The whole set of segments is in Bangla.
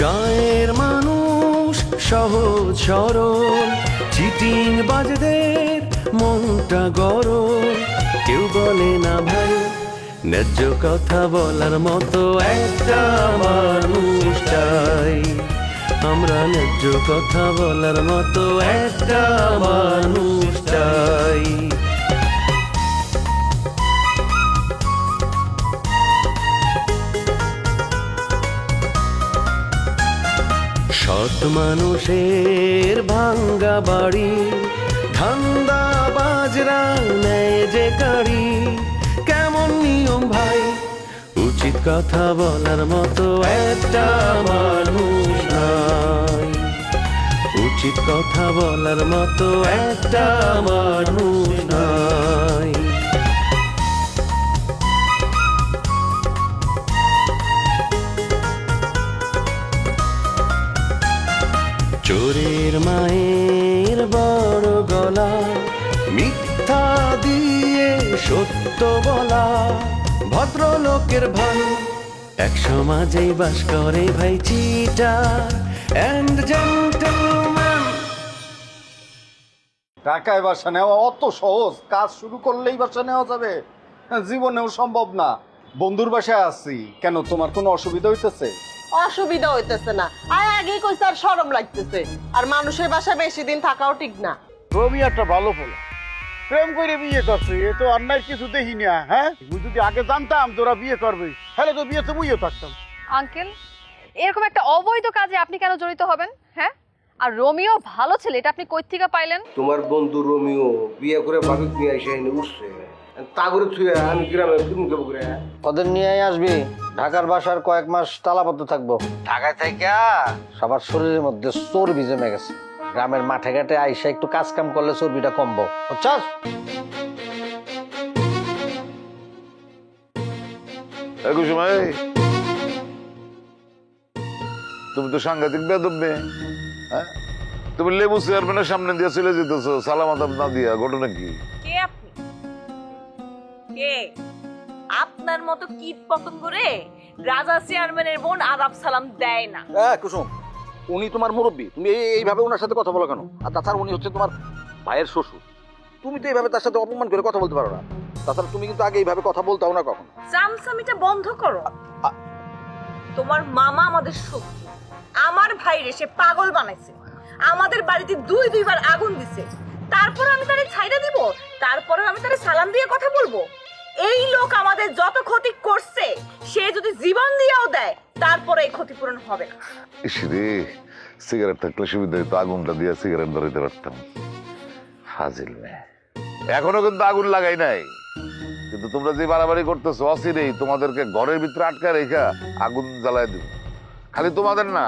গায়ের মানুষ সহজ সরল, চিটিং বাজদের মনটা গরম। কেউ বলে না ভাই, ন্যায্য কথা বলার মতো একটা মানুষ চাই। আমরা ন্যায্য কথা বলার মতো একটা মানুষ চাই। সৎ মানুষের ভাঙ্গা বাড়ি, ধান্দা বাজরা নেয় যে গাড়ি। কেমন নিয়ম ভাই, উচিত কথা বলার মতো একটা মানুষ নাই। উচিত কথা বলার মতো একটা মানুষ নাই। চোরের মায়ের বড় গলা, মিথ্যা দিয়ে সত্য বলা। ভদ্রলোকের ভাই এক সমাজেই বাস করে ভাই, চিটার এন্ড জেন্টলম্যান। ঢাকায় বাসা নেওয়া অত সহজ? কাজ শুরু করলেই বাসা নেওয়া যাবে? জীবনেও সম্ভব না। বন্ধুর বাসায় আছি কেন, তোমার কোনো অসুবিধা হইতেছে? অসুবিধা হইতেছে না, আগে কইছে আর শরম লাগতেছে। আর মানুষের বাসায় বেশি দিন থাকাও ঠিক না। রবি একটা ভালো ফোলা, প্রেম করে বিয়ে করছে, এ তো অন্যায় কিছু দেখি না। হ্যাঁ, তুই যদি আগে জানতাম তোরা বিয়ে করবে, তাহলে তো বিয়েতে বইয়ে থাকতাম। আঙ্কেল, এরকম একটা অবৈধ কাজে আপনি কেন জড়িত হবেন? হ্যাঁ, আর রোমিও ভালো ছেলে, এটা আপনি কই থেকে পাইলেন? তোমার বন্ধু রোমিও বিয়ে করে ভাবি নিয়ে এসে এনে উঠছে, তা করে থুয়ে আমি গ্রামে ফিল্ম দেবো করে। ওদের নিয়ে আসবি, ঢাকার বাসার কয়েক মাস তালাবদ্ধ থাকবো। ঢাকায় থেকে সবার শরীরের মধ্যে চর্বি জমে গেছে। গ্রামের মাঠে ঘাটে আইসা একটু কাজ কাম করলে চর্বিটা কমবো, বুঝছস? তুমি তো সাংঘাতিক বেদব মেয়ে। হ্যাঁ, তুমি লেবু চেয়ারম্যানের সামনে দিয়ে চলে যেতেছো সালাম আদাব না দিয়া, ঘটনা কি? কে আপনি? কে? আপনার মতো কীট পতঙ্গ রে রাজা চেয়ারম্যানের বোন আদাব সালাম দেয় না। কুসুম, উনি তোমার মুরব্বী, তুমি এইভাবে ওনার সাথে কথা বলো কেন? আর তাছাড়া উনি হচ্ছে তোমার ভাইয়ের শ্বশুর, তুমি তো এইভাবে তার সাথে অপমান করে কথা বলতে পারো না। তাছাড়া তুমি কিন্তু আগে এইভাবে কথা বলতাও না কখন। চামচামিটা বন্ধ করো। তোমার মামা আমাদের শত্রু, আমার ভাইরে সে পাগল বানাইছে, আমাদের বাড়িতে দুইবার আগুন দিছে। তারপর আমি তারে ছাইড়া দিব? তারপরে আমি তারে সালাম দিয়ে কথা বলবো? এই লোক আমাদের যত ক্ষতি করছে, সে যদি জীবন দিয়েও দেয় তারপরে এই ক্ষতিপূরণ হবে না। ইসরে, সিগারেট থাকলে সুবিধা হইতো, আগুনটা দিয়ে সিগারেট ধরাইতে পারতাম। ফাজিল মেয়ে। এখনো কিন্তু আগুন লাগাই নাই, কিন্তু তোমরা যে বাড়াবাড়ি করতেছো, অচিরেই তোমাদেরকে ঘরের ভিতরে আটকা রেখা আগুন জ্বালায় দিব। খালি তোমাদের না,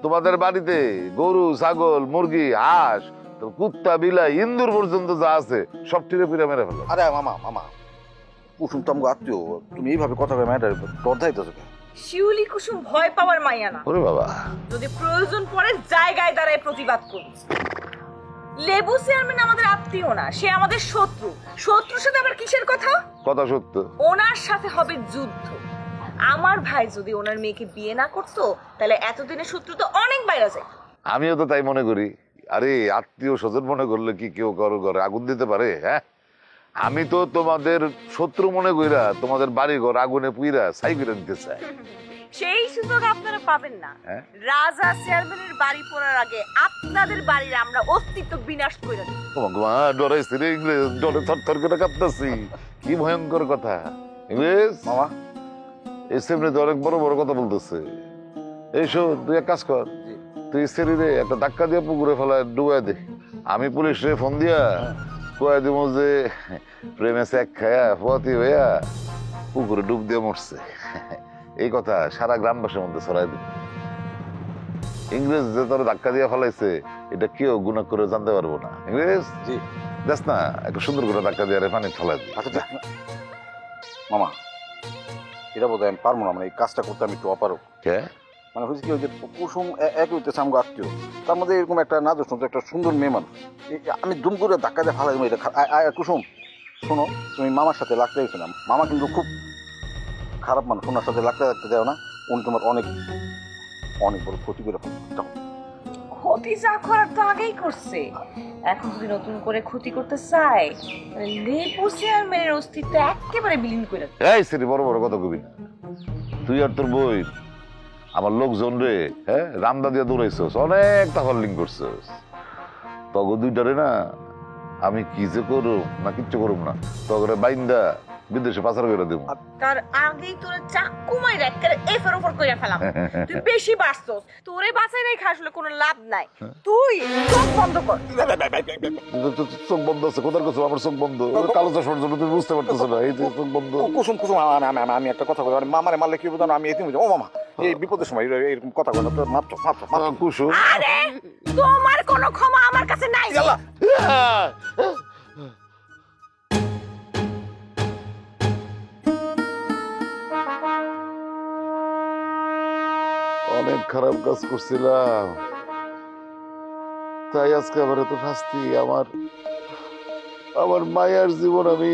তোমাদের বাড়িতে গরু, ছাগল, মুরগি, হাঁস, কুত্তা, বিলাই, ইন্দুর পর্যন্ত যা আছে সব টিরে ফিরে মেরে ফেলো। আরে মামা, কুসুম তো আমাকে আত্মীয়, তুমি এইভাবে কথা কয়ে ম্যাটার ডর ধাইতেছো কেন? শিউলি কুসুম ভয় পাওয়ার মাইয়া না। ওরে বাবা, যদি প্রয়োজন পড়ে জায়গায় দাঁড়ায় প্রতিবাদ করুন। লেবু চেয়ারম্যান আমাদের আত্মীয় না, সে আমাদের শত্রু। শত্রুর সাথে আবার কিসের কথা? কথা সত্য। ওনার সাথে হবে যুদ্ধ। আমার ভাই যদি ওনার মেয়েকে বিয়ে না করতো, তাহলে এতদিনের শত্রু তো অনেক বাইরে যায়। আমিও তো তাই মনে করি। আরে আত্মীয় স্বজন মনে করলে কি কেউ কারো ঘরে আগুন দিতে পারে? হ্যাঁ, আমি তো তোমাদের শত্রু মনে কইরা তোমাদের বাড়ি ঘর আগুনে পুইরা ছাই করে দিতে চাই। সেই সুযোগ আপনারা পাবেন না। রাজা চেয়ারম্যানের বাড়ি পড়ার আগে আপনাদের বাড়ির আমরা অস্তিত্ব বিনাশ করে দেব। ডরাইছি রে ইংরেজ, ডরে থরথর করে কাঁপতেছি। কি ভয়ঙ্কর কথা ইংরেজ। মামা, এই সামনে তো অনেক বড় বড় কথা বলতেছে। এই শোন, তুই এক কাজ কর, তুই শরীরে একটা ধাক্কা দিয়ে পুকুরে ফেলায় ডুবাই দে। আমি পুলিশে ফোন দিয়া কয়ে দিব যে প্রেমে চেক খায়া ফতি হইয়া পুকুরে ডুব দিয়ে মরছে। এই কথা সারা গ্রামবাসীর মধ্যে ছড়াই দিন। ইংরেজ যে তোর ধাক্কা দিয়ে ফেলাইছে, এটা কেউ গুণা করে জানতে পারবো না। ইংরেজ দেখ না, একটা সুন্দর করে ধাক্কা দিয়ে পানি ফেলাই দিই। আচ্ছা মামা, এটা বোধ হয় আমি পারবো না, মানে এই কাজটা করতে আমি একটু অপারক। মানে হয়েছে কি, ওই যে কুসুম এক হইতেছে আমাকে আত্মীয়, তার মধ্যে এরকম একটা নাজুক একটা সুন্দর মেয়ে মানুষ, আমি দুম করে ধাক্কা দিয়ে ফালাই এটা। কুসুম শোনো, তুমি মামার সাথে লাগতে গেছো না, মামা কিন্তু খুব খারাপ মানুষ, ওনার সাথে লাগতে দেও না, উনি তোমার অনেক অনেক বড় ক্ষতি করে ফেলতাম। ক্ষতি যা করার তো আগেই করছে, এখন যদি নতুন করে ক্ষতি করতে চায় লেবু চেয়ারম্যানের অস্তিত্ব একেবারে বিলীন করে দেবে। এই সেরি বড় বড় কথা কবি না। তুই আর তোর বই আমার লোকজন রে হ্যাঁ রামদা দিয়ে দৌড়াইছস, অনেক তাহলিং করছস। তগো দুইটারে না আমি কি যে করুম না কিচ্ছু করুম না, তগরে বাইন্দা বিদেশে পাচার করে দেবো। তার আগেই তোরে চাকু মাইরা একেবারে এফের উপর কইরা ফেলাম। তুই বেশি বাড়ছস, তোরে বাঁচাই রাখা আসলে কোনো লাভ নাই। তুই চোখ বন্ধ কর। চোখ বন্ধ আছে, কোথার কাছে আমার চোখ বন্ধ? কালো চশমার জন্য তুমি বুঝতে পারতেছো না, এই যে চোখ বন্ধ। কুসুম কুসুম আমি একটা কথা বলি, মামারে মারলে কি বুঝানো, আমি এতিম ও মামা এই বিপদের সময় এরকম কথা বলে তো মাত্র মাত্র মাত্র। কুসুম আরে তোমার কোনো ক্ষমা আমার কাছে নাই। অনেক খারাপ কাজ করছিলাম, তাই আজকে আবার এত শাস্তি। আমার মায়ের জীবন আমি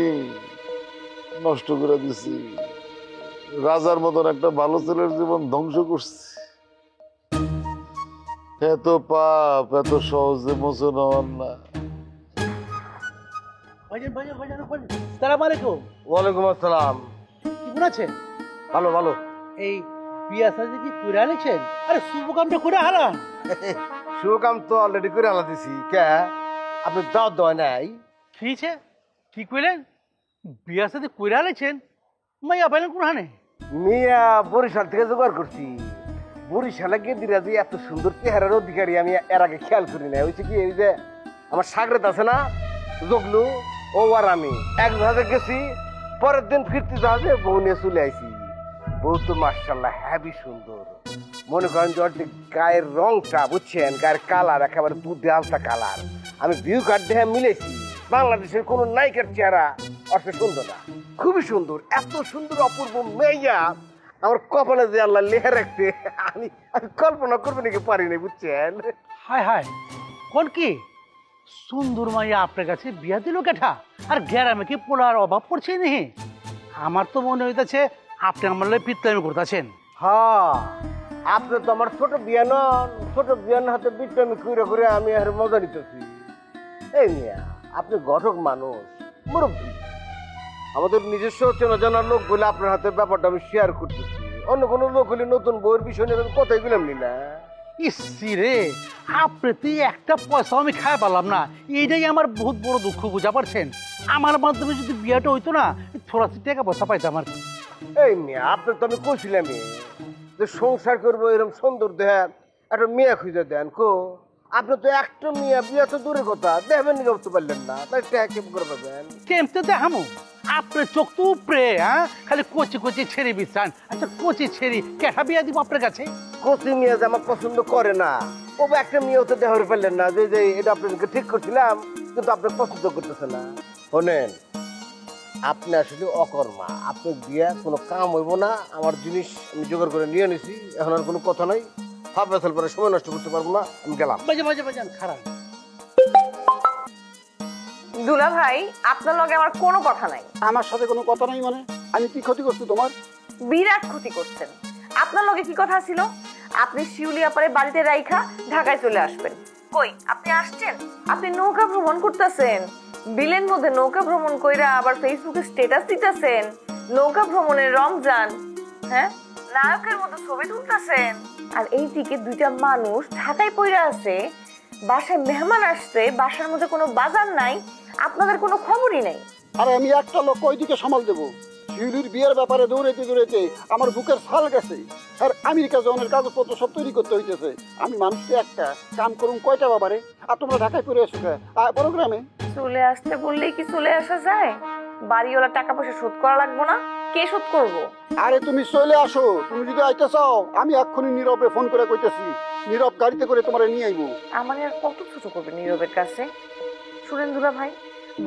নষ্ট করে দিছি, রাজার মতন একটা ভালো ছেলের জীবন ধ্বংস করছি। এত পাপ এত সহজে মোচন হওয়ার না। সালাম আলাইকুম। ওয়ালাইকুম আসসালাম। কেমন আছেন? ভালো ভালো। এই বিয়া সাজে কি কইরা আনেছেন? আরে শুভ কামটা করে হারান। শুকাম তো অলরেডি করে আলা দিছি। কে আপনি দাওয়াত দেওয়া নাই? ঠিকছে, কি কইলেন? বিয়া সাজে কইরা আনেছেন? মাইয়া পাইলেন কোন হানে? মিয়া বরিশাল থেকে জোগাড় করছি। বরিশালে গিয়ে দিরা যে এত সুন্দর চেহারার অধিকারী আমি এর আগে খেয়াল করি না। হয়েছে কি এই যে আমার সাগরেত আছে না জগলু, ও আর আমি এক জাহাজে গেছি, পরের দিন ফিরতে জাহাজে বউ নিয়ে চলে আইছি। বউ তো মাশাআল্লাহ হেবি সুন্দর। মনে করেন যে ওর যে গায়ের রংটা বুঝছেন, গায়ের কালার একেবারে দুধে আলতা কালার। আমি ভিউ কার্ড দেখে মিলেছি, বাংলাদেশের কোন নায়িকার চেহারা অর্থ সুন্দর না, খুবই সুন্দর। এত সুন্দর অপূর্ব মেয়া আমার কপালে যে আল্লাহ লেখা রাখতে আমি কল্পনা করবো নাকি পারি না বুঝছেন। হায় হায়, কোন কি সুন্দর মাইয়া আপনার কাছে বিয়া দিল কেঠা? আর গ্যারামে কি পোলার অভাব পড়ছে নি? আমার তো মনে হইতেছে আপনি আমার লাই পিত্তামি করতেছেন। হ্যাঁ, আপনি তো আমার ছোট বিয়া নন, ছোট বিয়ান হাতে বিট্টামি ঘুরে ঘুরে আমি আর মজা নিতেছি। এই মিয়া আপনি ঘটক মানুষ, মুরব্বী, আমাদের নিজস্ব চেনা জানার লোক বলে আপনার হাতে ব্যাপারটা আমি শেয়ার করতেছি। অন্য কোনো লোক হলে নতুন বইয়ের বিষয় নিয়ে আমি কথাই বললাম নি না। ইসি রে, আপনি তো একটা পয়সা আমি খাই পারলাম না, এইটাই আমার বহুত বড় দুঃখ, বুঝা পারছেন? আমার মাধ্যমে যদি বিয়াটা হইতো না, থোড়া টাকা পয়সা পাইতাম আর কি। এই মেয়ে আপনার তো আমি কইছিলাম যে সংসার করবো এরকম সুন্দর দেন, একটা মেয়ে খুঁজে দেন। কো আপনি তো একটা মেয়ে বিয়ে তো দূরের কথা দেখবেন নি, করতে পারলেন না, তাই কেম করে পাবেন? কেমতে দেখামো? আপনার চোখ তো উপরে, হ্যাঁ, খালি কচি কচি ছেড়ে বিছান। আচ্ছা কচি ছেড়ি কেঠা বিয়া দিব আপনার কাছে? কচি মেয়ে যে আমার পছন্দ করে না, ও একটা মেয়েও তো দেখা পারলেন না যে যে এটা আপনাকে ঠিক করছিলাম, কিন্তু আপনার পছন্দ করতেছে না। শোনেন, আপনি আসলে অকর্মা, আপনার বিয়া কোনো কাম হইব না। আমার জিনিস আমি জোগাড় করে নিয়ে নিছি, এখন আর কোনো কথা নাই। হাফ বেসাল পরে সময় নষ্ট করতে পারবো না, আমি গেলাম। বাজে বাজে বাজান খারাপ। দুলা ভাই, আপনার লগে আমার কোনো কথা নাই। আমার সাথে কোনো কথা নাই মানে? আমি কি ক্ষতি করছি তোমার? বিরাট ক্ষতি করছেন। আপনার লগে কি কথা ছিল? আপনি শিউলিয়া পারে বাড়িতে রাইখা ঢাকায় চলে আসবেন। কই আপনি আসছেন? আপনি নৌকা ভ্রমণ করতেছেন, বিলের মধ্যে নৌকা ভ্রমণ কইরা আবার ফেসবুকে স্ট্যাটাস দিতেছেন নৌকা ভ্রমণের রমজান, হ্যাঁ, নায়কের মতো ছবি তুলতেছেন। আর এইদিকে দুইটা মানুষ ঢাকায় পইরা আছে, বাসায় মেহমান আসছে, বাসার মধ্যে কোনো বাজার নাই, আপনাদের কোনো খবরই নাই। আরে আমি একটা লোক ওইদিকে সামাল দেবো? শিউলির বিয়ের ব্যাপারে দৌড়াইতে দৌড়াইতে আমার বুকের ছাল গেছে, আর আমেরিকা জনের কাগজপত্র সব তৈরি করতে হইতেছে। আমি মানুষকে একটা কাম করুন কয়টা বাবারে, আর তোমরা ঢাকায় পড়ে এসো বড় গ্রামে। চলে আসতে বললেই কি চলে আসা যায়? বাড়িওয়ালা টাকা পয়সা শোধ করা লাগবো না? কে শোধ করবো? আরে তুমি চলে আসো, তুমি যদি আইতে চাও আমি এক্ষুনি নীরবে ফোন করে কইতেছি, নীরব গাড়িতে করে তোমার নিয়ে আইবো। আমার আর কত ছোট করবে নীরবের কাছে? শুনেন দুলা ভাই,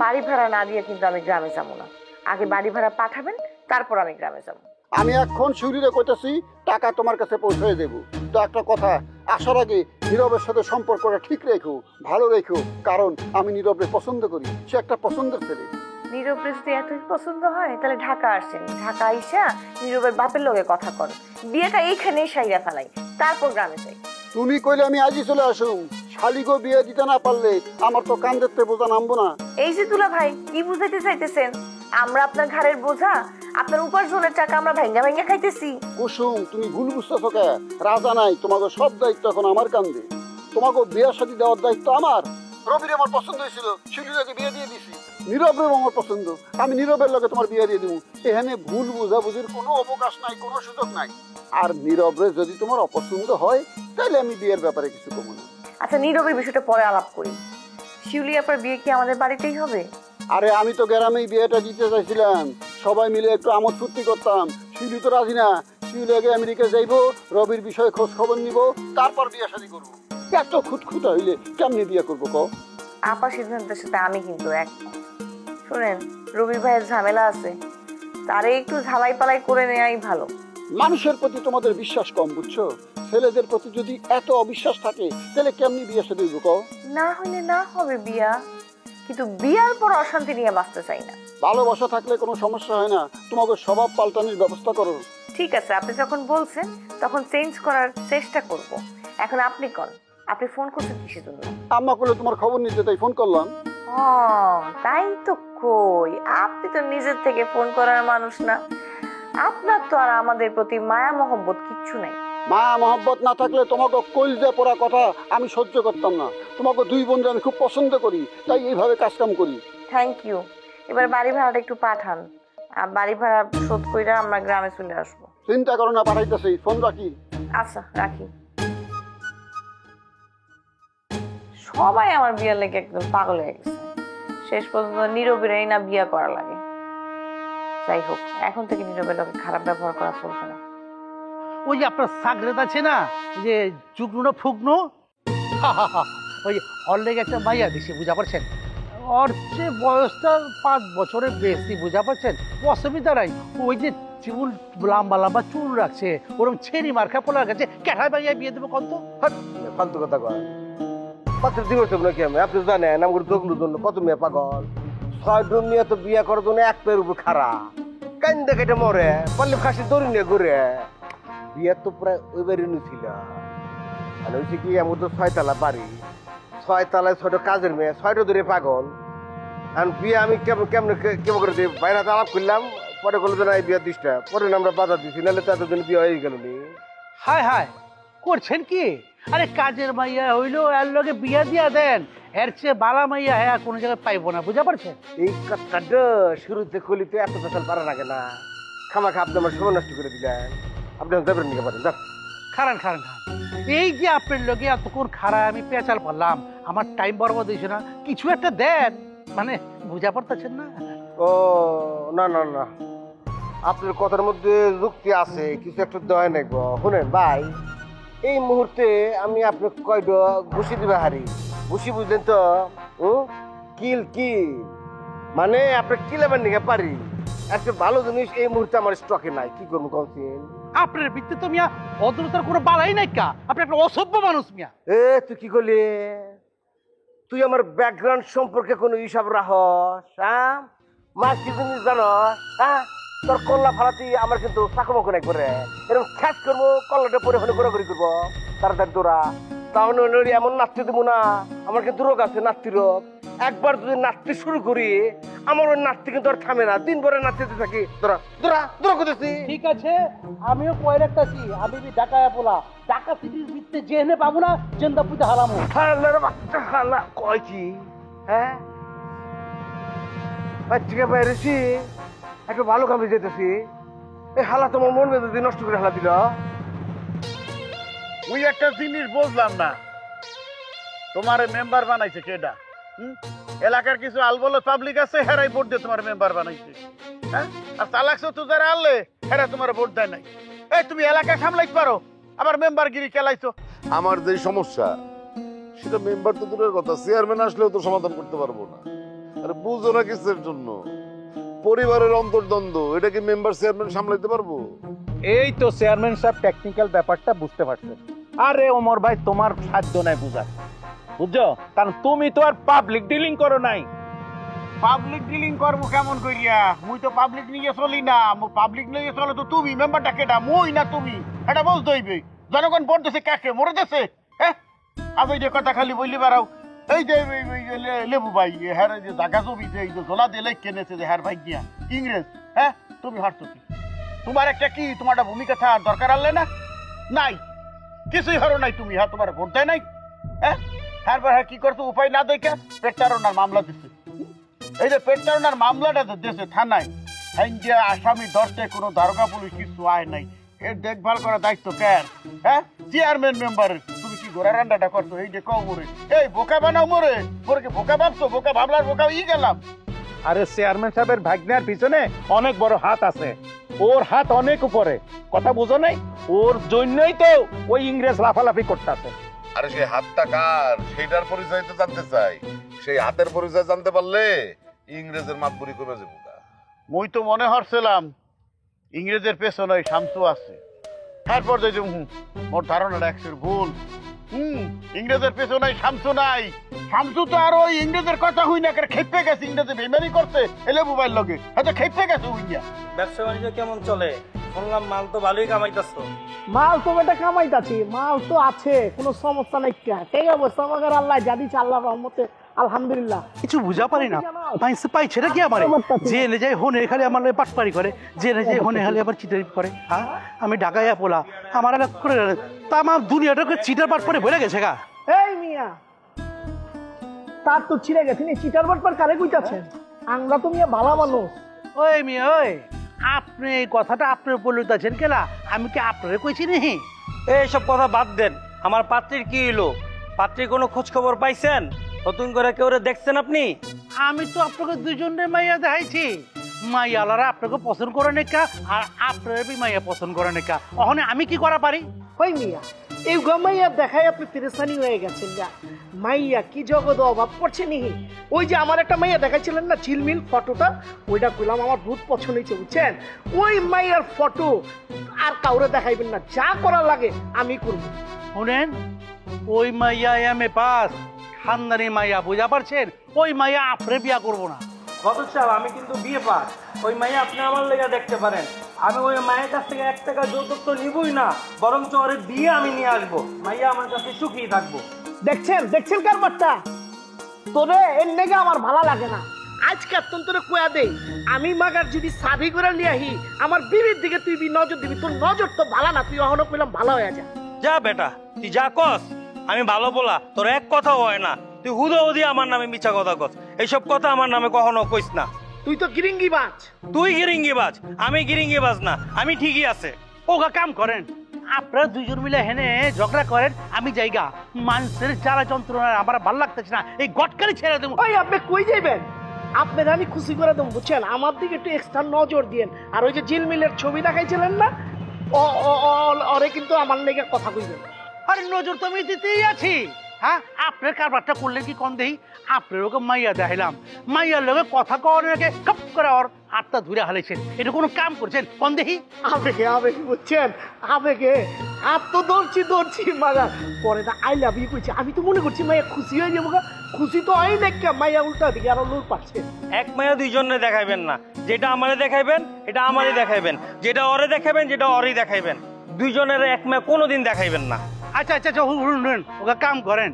বাড়ি ভাড়া না দিয়ে কিন্তু আমি গ্রামে যাবো না। আগে বাড়ি ভাড়া পাঠাবেন, তারপর আমি গ্রামে যাবো। আমি এখন শিউরিরে কইতেছি টাকা তোমার কাছে পৌঁছে দেবো। তো একটা কথা, আসার আগে নীরবের সাথে সম্পর্কটা ঠিক রেখো, ভালো রেখো, কারণ আমি নীরবের পছন্দ করি, সে একটা পছন্দের ছেলে। নীরবের যদি এতই পছন্দ হয় তাহলে ঢাকা আসেন, ঢাকা আইসা নীরবের বাপের লগে কথা করেন, বিয়েটা এইখানেই সাইরা ফেলাই, তারপর গ্রামে যাই। তুমি কইলে আমি আজই চলে আসুম। শালিগো বিয়ে দিতে না পারলে আমার তো কান দেখতে বোঝা নামবো না। এই যে দুলা ভাই, কি বুঝাইতে চাইতেছেন? আমরা আপনার ঘাড়ের বোঝা, আপনার উপার্জনের টাকা আমরা ভেঙ্গা ভেঙ্গা খাইতেছি। কুসুম, তুমি ভুল বুঝতেছো কে? রাজা নাই, তোমাকে সব দায়িত্ব এখন আমার কান্দে। তোমাকে বিয়ে শাদী দেওয়ার দায়িত্ব আমার। রবির আমার পছন্দ হয়েছিল, শিলিগুড়িকে বিয়ে দিয়ে দিছি। নীরবের আমার পছন্দ, আমি নীরবের লগে তোমার বিয়ে দিয়ে দিব। এখানে ভুল বুঝাবুঝির কোনো অবকাশ নাই, কোনো সুযোগ নাই। আর নীরবে যদি তোমার অপছন্দ হয় তাহলে আমি বিয়ের ব্যাপারে কিছু কমু না। আচ্ছা, নীরবের বিষয়টা পরে আলাপ করি। শিউলি আপার বিয়ে কি আমাদের বাড়িতেই হবে? আরে আমি তো গ্রামেই বিয়েটা দিতে চাইছিলাম, সবাই মিলে একটু আমোদ ফুর্তি করতাম। শিউলি তো রাজি না। শিউলি আগে আমেরিকা যাইবো, রবির বিষয়ে খোঁজ খবর নিব, তারপর বিয়ে শাদী করবো। এত খুঁতখুঁতা হইলে কেমনি বিয়ে করবো কও? আপা সিদ্ধান্তের সাথে আমি কিন্তু একমত। শোনেন, রবি ভাইয়ের ঝামেলা আছে, তারে একটু ঝালাই পালাই করে নেওয়াই ভালো। মানুষের প্রতি তোমাদের বিশ্বাস কম, বুঝছো? ছেলেদের প্রতি যদি এত অবিশ্বাস থাকে তাহলে কেমনি বিয়ে শাদী হইব কও? না হইলে না হবে বিয়া, কিন্তু বিয়ার পর অশান্তি নিয়ে বাঁচতে চাই না। ভালোবাসা থাকলে কোনো সমস্যা হয় না, তোমাকে স্বভাব পাল্টানোর ব্যবস্থা করো। ঠিক আছে, আপনি যখন বলছেন তখন চেঞ্জ করার চেষ্টা করব। এখন আপনি করেন, আপনি ফোন করছেন কিসের জন্য? আম্মা করলে তোমার খবর নিতে, তাই ফোন করলাম। ও তাই তো, কই আপনি তো নিজের থেকে ফোন করার মানুষ না। আপনার তো আর আমাদের প্রতি মায়া মহব্বত কিচ্ছু নাই। মায়া মহব্বত না থাকলে তোমাকে কলজে পড়া কথা আমি সহ্য করতাম না। তোমাকে দুই বোনকে আমি খুব পছন্দ করি, তাই এইভাবে কাজকাম করি। Thank you. এবার বাড়ি ভাড়াটা একটু পাঠান, আর বাড়ি ভাড়া শোধ কইরা আমরা গ্রামে চলে আসবো। চিন্তা করো না, পাঠাইতেছি। ফোন রাখি। আচ্ছা, রাখি। সবাই আমার বিয়ের লেগে একদম পাগল হয়ে গেছে, শেষ পর্যন্ত নীরবেরই না বিয়ে করা লাগে। যাই হোক, এখন থেকে নীরবের লোকে খারাপ ব্যবহার করা চলবে না। ওই যে আপনার সাগরেত আছে না, যে যুগ্ন না ফুগ্ন, ওই ওর লেগে একটা মাইয়া দিছে, বুঝা পারছেন? ওর যে বয়সটা 5 বছরের বেশি, বুঝা পারছেন? অসুবিধা নাই। ওই যে চুল লম্বা লম্বা চুল রাখছে, ওরকম ছেড়ি মার্কা পোলার কাছে কেঠায় মাইয়া বিয়ে দেবো কত? ফালতু কথা কয়। পাত্র দিবস নাকি আমি? আপনি জানেন আমার জগলুর জন্য কত মেয়ে পাগল। 6 মেয়ে তো বিয়ে করার জন্য এক পেয়ের উপর খাড়া, কান্দে কেটে মরে, পারলে খাসি দড়ি নিয়ে ঘুরে। বিয়ে তো প্রায় ওই বাড়ি ছিল, মানে হচ্ছে কি আমার তো 6 তলা বাড়ি, 6 তলায় 6টা কাজের মেয়ে, 6টা ধরে পাগল। আর বিয়ে আমি কেমন কেমন করে দিই, বাইরে আলাপ করলাম, পরে বললো যে না এই বিয়ে 10টা, পরে আমরা বাধা দিচ্ছি, নাহলে তো এতদিন বিয়ে হয়ে গেল নি। হায় হায়, করছেন কি? আরে কাজের মাইয়া হইলো, এর লগে বিয়া দিয়া দেন। এর চেয়ে বালা মাইয়া হ্যাঁ কোনো জায়গায় পাইবো না, বুঝা পারছেন? এই কাজটা শুরুতে কলিতে এত পেশাল পারা লাগে না, খামাখা আপনি আমার সময় নষ্ট করে দিলেন। আপনি যাবেন নিতে পারেন, যান। খারান খারান খান, এই যে আপনার লগে এতক্ষণ খারা আমি পেঁচাল পারলাম, আমার টাইম বরবাদ হয়েছে না? কিছু একটা দেন, মানে বুঝা পারতেছেন না? ও না না না, আপনার কথার মধ্যে যুক্তি আছে, কিছু একটা দেওয়া নেব। শুনেন ভাই, এই মুহূর্তে আমি আপনার কয়টা ঘুষি দিবে হারি, ঘুষি বুঝলেন তো? কিল কিল মানে আপনার কিলাবার নিয়ে পারি। একটা ভালো জিনিস এই মুহূর্তে আমার স্টকে নাই, কি করবো কমছেন? আপনার ভিত্তি তো মিয়া ভদ্রতার কোনো বালাই নাই কা, আপনি একটা অসভ্য মানুষ মিয়া। তুই কি করলি? তুই আমার ব্যাকগ্রাউন্ড সম্পর্কে কোনো হিসাব রাখস? হ্যাঁ, মাছ কি জিনিস জানস? হ্যাঁ, তোর কল্লা ফালাতি আমার কিন্তু চাকমক নাই করে, এরকম খ্যাস করবো, কল্লাটা পরে হলে ঘোরাঘুরি করবো তাড়াতাড়ি তোরা। তাহলে এমন নাচতে দেবো না, আমার কিন্তু রোগ আছে, নাচতি রোগ। একবার যদি নাচতে শুরু করি, আমার ওই নাচতে কিন্তু আর থামে না, দিন ভরে নাচতে থাকি। তোরা তোরা তোরা করতেছি। ঠিক আছে, আমিও কয় রাখতেছি, আমি ঢাকায় পোলা, ঢাকা সিটির ভিত্তে জেনে পাবো না, জেন্দা পুজো হারামো। হাল্লার বাচ্চা হাল্লা কয় কি? হ্যাঁ, বাচ্চাকে বাইরেছি, একটা ভালো কামে যেতেছি, এই হালা তোমার মন বেঁধে নষ্ট করে হালা দিল। ওই একটা জিনিস বুঝলাম না, তোমার মেম্বার বানাইছে কেডা? এলাকার কিছু আলবল পাবলিক আছে, হেরাই ভোট দিয়ে তোমার মেম্বার বানাইছে। হ্যাঁ, আর চালাকছো তো যারা আনলে, হেরা তোমার ভোট দেয় নাই। এই তুমি এলাকা সামলাইতে পারো, আবার মেম্বারগিরি খেলাইছো। আমার যে সমস্যা, সেটা মেম্বার তো দূরের কথা, চেয়ারম্যান আসলেও তো সমাধান করতে পারবো না। আরে বুঝো না কিসের জন্য? পরিবারের অন্তর্দ্বন্দ্ব, এটা কি মেম্বার চেয়ারম্যান সামলাইতে পারবো? এই তো চেয়ারম্যান সাহেব টেকনিক্যাল ব্যাপারটা বুঝতে পারছেন। আরে ওমর ভাই, তোমার সাধ্য নাই বুঝার, বুঝছো? কারণ তুমি তো আর পাবলিক ডিলিং করো নাই। পাবলিক ডিলিং করবো কেমন করিয়া? মুই তো পাবলিক নিয়ে চলি না, পাবলিক নিয়ে চলো তো তুমি, মেম্বারটা কেটা, মুই না তুমি? এটা বলতে হইবে। জনগণ ভোট দিছে কাকে? মরে যাচ্ছে। হ্যাঁ, আজ এই যে কথা খালি বললি বেড়াও। এই যে লেবু ভাই, হ্যাঁ যে জাগা জমিতে এই যে জোলা দিয়ে কেনেছে যে হ্যাঁ ভাই গিয়া ইংরেজ, হ্যাঁ তুমি হারছো কি? তোমার একটা কি, তোমার একটা ভূমিকা থাকার দরকার আনলে না? নাই, কিছুই হারো নাই তুমি। হ্যাঁ, তোমার ভোট দেয় নাই। হ্যাঁ, তারপর হ্যাঁ কি করছো? উপায় না দেখা পেটটারোনার মামলা দিচ্ছে। এই যে পেটটারোনার মামলাটা দিয়েছে থানায়, হ্যাঁ যে আসামি ধরতে কোনো দারোগা পুলিশ কিছু আয় নাই। এর দেখভাল করার দায়িত্ব কার? হ্যাঁ, চেয়ারম্যান মেম্বারের। তুমি কি ঘোড়া রান্নাটা করছো? এই যে কও মরে, এই বোকা বানাও মরে, মরে কি বোকা ভাবছো? বোকা ভাবলার বোকা ই গেলাম। আরে চেয়ারম্যান সাহেবের ভাগ্নের পিছনে অনেক বড় হাত আছে, ওর হাত অনেক উপরে, কথা বুঝো নাই? ওর জন্যই তো ওই ইংরেজ লাফালাফি করতেছে। আরে সেই হাতটা কার, সেইটার পরিচয় তো জানতে চাই। সেই হাতের পরিচয় জানতে পারলে ইংরেজের মাতবুরি কমে যাবো। মুই তো মনে হচ্ছিলাম ইংরেজের পেছনে শামসু আছে। তারপর যে মোর ধারণাটা একশোর ভুল। ইংরেজের পেছনে শামসু নাই। শামসু তো আর ওই ইংরেজের কথা হই না করে খেপে গেছে, ইংরেজে বেমানি করছে এলে মোবাইল লগে, হয়তো খেপে গেছে হইয়া। ব্যবসা বাণিজ্য কেমন চলে? শুনলাম মাল তো ভালোই কামাইতেছো। মাল তো বেটা কামাইতাছি, মাল তো আছে, কোনো সমস্যা নাই। ঠিক অবস্থা আমাদের আল্লাহ জাদি আল্লাহর রহমতে আলহামদুলিল্লাহ। কিছু বুঝা পারি না, পাইছে পাইছে না কি আমারে? যে এনে যায় হনে খালি আমার পাটপাড়ি করে, যে এনে যায় হনে খালি আবার চিটারি করে। হ্যাঁ, আমি ঢাকায় পোলা, আমার করে তা আমার দুনিয়াটাকে চিটার পাটপাড়ি ভরে গেছে গা। এই মিয়া, তার তো ছিঁড়ে গেছে, চিটার বাটপার কারে কইতাছেন? আমরা তো মিয়া ভালো মানুষ। ওই মিয়া ওই, আপনি এই কথাটা আপনার বলিতেছেন কেলা? আমি কি আপনারে কইছি নি? এইসব কথা বাদ দেন। আমার পাত্রীর কি হলো? পাত্রীর কোনো খোঁজ খবর পাইছেন? নতুন করে কেউ দেখছেন আপনি? আমি তো আপনাকে দুজনের মাইয়া দেখাইছি। মাইয়ালারা আপনাকে পছন্দ করে নেকা, আর আপনার মাইয়া পছন্দ করে নেকা। ওখানে আমি কি করা পারি? ওই মিয়া, এই মাইয়া দেখাই আপনি পেরেশানি হয়ে গেছেন যা। মাইয়া কি জগৎ অভাব পড়ছে নি? ওই যে আমার একটা মাইয়া দেখাইছিলেন না ঝিলমিল ফটোটা, ওইটা কইলাম আমার বহুত পছন্দ হয়েছে, বুঝছেন? ওই মাইয়ার ফটো আর কাউরে দেখাইবেন না, যা করার লাগে আমি করবো। শুনেন, ওই মাইয়া এম এ পাস, খানদানি মাইয়া, বুঝা পারছেন? ওই মাইয়া আপনি বিয়া করবো না। বদর সাহেব, আমি কিন্তু বিয়ে পাস। ওই মাইয়া আপনি আমার লেগে দেখতে পারেন। আমি ওই মায়ের কাছ থেকে 1 টাকা যৌতুক তো নিবই না, বরং ওরে বিয়ে আমি নিয়ে আসবো। মাইয়া আমার কাছে সুখী থাকবো। দেখছেন দেখছেন কারবারটা? তোরে এর লেগে আমার ভালো লাগে না। আজকে তোরে কুয়া দেই, আমি মাগার যদি সাবি করে নিয়ে আহি, আমার বিবির দিকে তুই নজর দিবি। তোর নজর তো ভালো না, তুই এখনো কইলাম ভালো হয়ে যা। যা বেটা, তুই যা কস। আমি ভালো বলা, তোর এক কথা হয় না। তুই হুদা আমার নামে মিছা কথা কস। এইসব কথা আমার নামে কখনো কইস না। তুই তো গিরিঙ্গিবাজ। তুই গিরিঙ্গিবাজ, আমি গিরিঙ্গিবাজ না। আমি ঠিকই আছে। ওগা কাম করেন, আপনারা দুজন মিলে হেনে ঝগড়া করেন, আমি জায়গা মানুষের জ্বালা যন্ত্রণা আমার ভালো লাগতেছে না। এই গটকারি ছেড়ে দেবো। ওই আপনি কই যাইবেন? আপনার আমি খুশি করে দেবো, বুঝছেন? আমার দিকে একটু এক্সট্রা নজর দিয়েন। আর ওই যে ঝিলমিলের ছবি দেখাইছিলেন না, ওরে কিন্তু আমার লেগে কথা কইবেন। আরে নজর তো আমি দিতেই আছি। হ্যাঁ, আপনার কারবারটা করলেন কি কম দেহি? আপনার ওকে মাইয়া দেখাইলাম, মাইয়ার লোকে কথা কওয়ার আগে কপ করে ওর হাতটা ধরে হালাইছেন। এটা কোনো কাম করছেন কম দেহি? আবেগে আবেগে, বুঝছেন? আবেগে হাত তো ধরছি মাগা। পরে না আই লাভ ইউ কইছি, আমি তো মনে করছি মাইয়া খুশি হয়ে যাবো। খুশি তো হয় না, মাইয়া উল্টা দিকে আরো লোক পাচ্ছে। এক মাইয়া দুইজনে দেখাইবেন না। যেটা আমারে দেখাইবেন এটা আমারই দেখাইবেন, যেটা ওরে দেখাইবেন যেটা ওরই দেখাইবেন। দুইজনের এক মাইয়া কোনোদিন দেখাইবেন না। আচ্ছা আচ্ছা আচ্ছা, শুনুন, ওকে কাম করেন।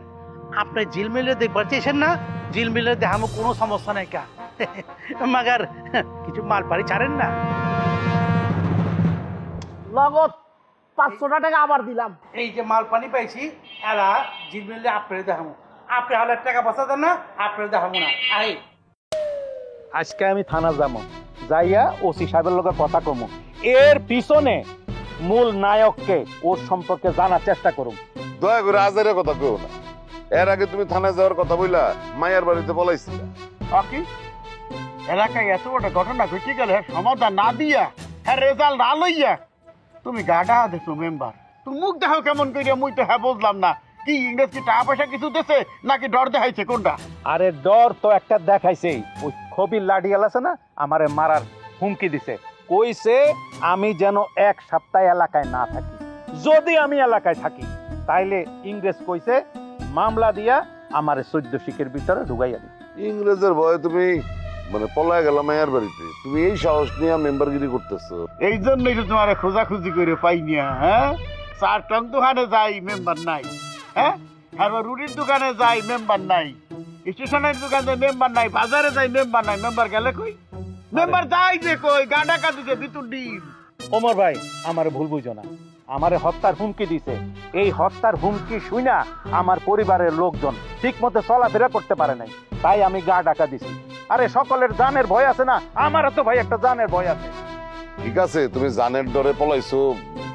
আপনি ঝিলমিলে দেখবার চেয়েছেন না? ঝিলমিলে দেখামো কোনো সমস্যা নাই কা, মাগার কিছু মাল পারি ছাড়েন না। লগত 500 টাকা আবার দিলাম। এই যে মাল পানি পাইছি, এলা ঝিলমিলে আপনার দেখামো। আপনি হলে টাকা পয়সা দেন না, আপনার দেখামো না। আই আজকে আমি থানা যাবো, যাইয়া ওসি সাহেবের লগে কথা কমু। এর পিছনে মূল নায়ককে, ওর সম্পর্কে জানার চেষ্টা করুন। দয়া করে আজারের কথা কেউ না। এর আগে তুমি থানায় যাওয়ার কথা বইলা মায়ের বাড়িতে বলাইছিলা। কি এলাকায় এত বড় ঘটনা ঘটে গেল, সমাধান না দিয়া, হ্যাঁ রেজাল্ট না লইয়া তুমি গাডা দেখো মেম্বার। তুমি মুখ দেখাও কেমন করিয়া? মুই তো হ্যাঁ বুঝলাম না। কি ইংরেজ কি টাকা পয়সা কিছু দিছে নাকি ডর দেখাইছে? কোনটা? আরে ডর তো একটা দেখাইছেই। ওই খবির লাডিয়াল আছে না, আমারে মারার হুমকি দিছে। কইছে আমি যেন 1 সপ্তাহ এলাকায় না থাকি। যদি আমি এলাকায় থাকি তাইলে ইংরেজ কইছে মামলা দিয়া আমারে 14 শিখের ভিতরে ঢুকাইয়া দি। ইংরেজের ভয়ে তুমি মানে পলায় গেলাম মায়ের বাড়িতে, তুমি এই সাহস নিয়ে মেম্বারগিরি করতেছো। এই জন্যই তো তোমার খোঁজাখুঁজি করে পাই না। হ্যাঁ, চার টং দোকানে যাই মেম্বার নাই, হ্যাঁ, আর রুটির দোকানে যাই মেম্বার নাই, স্টেশনের দোকানে মেম্বার নাই, বাজারে যাই মেম্বার নাই। মেম্বার গেলে কই? মেম্বার যাই যে কই? গাডা কাঁদিছে ভিতর ডিম। ওমর ভাই আমার ভুল বুঝো না, আমারে হত্যার হুমকি দিছে। এই হত্যার হুমকি শুনা আমার পরিবারের লোকজন ঠিক মতো চলাফেরা করতে পারে নাই, তাই আমি গা ডাকা দিছি। আরে সকলের জানের ভয় আছে না, আমারও তো ভাই একটা জানের ভয় আছে। ঠিক আছে, তুমি জানের ডরে পলাইছো,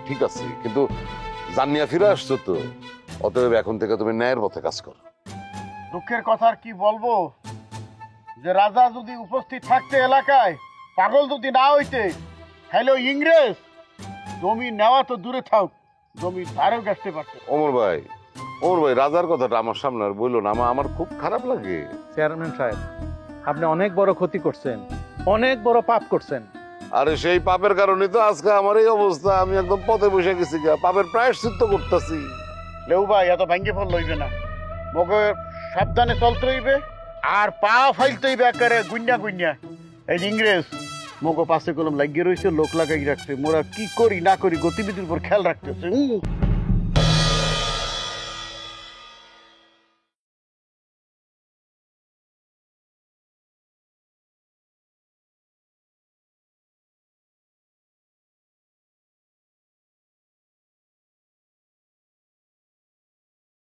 ঠিক আছে, কিন্তু জানিয়া ফিরে আসছো তো, অতএব এখন থেকে তুমি ন্যায়ের পথে কাজ করো। দুঃখের কথা আর কি বলবো, যে রাজা যদি উপস্থিত থাকতে এলাকায়, পাগল যদি না হইতে, হ্যালো ইংরেজ জমি নেওয়া তো দূরে থাক, জমি ধারেও গাছতে পারছে। ওমর ভাই রাজার কথাটা আমার সামনে আর বললো না, আমার খুব খারাপ লাগে। চেয়ারম্যান সাহেব, আপনি অনেক বড় ক্ষতি করছেন, অনেক বড় পাপ করছেন। আরে সেই পাপের কারণে তো আজকে আমার এই অবস্থা, আমি একদম পথে বসে গেছি, পাপের প্রায়শ্চিত্ত করতেছি। লেউ ভাই এত ভাঙ্গে ফল লইবে না, মগে সাবধানে চলতে হইবে, আর পা ফাইলতে হইবে একেবারে গুন্যা গুন্যা। এই ইংরেজ মগো পাশে কলম লাগিয়ে রয়েছে, লোক লাগাই রাখছে, মোরা কি করি না করি গতিবিধির উপর খেয়াল রাখতেছে।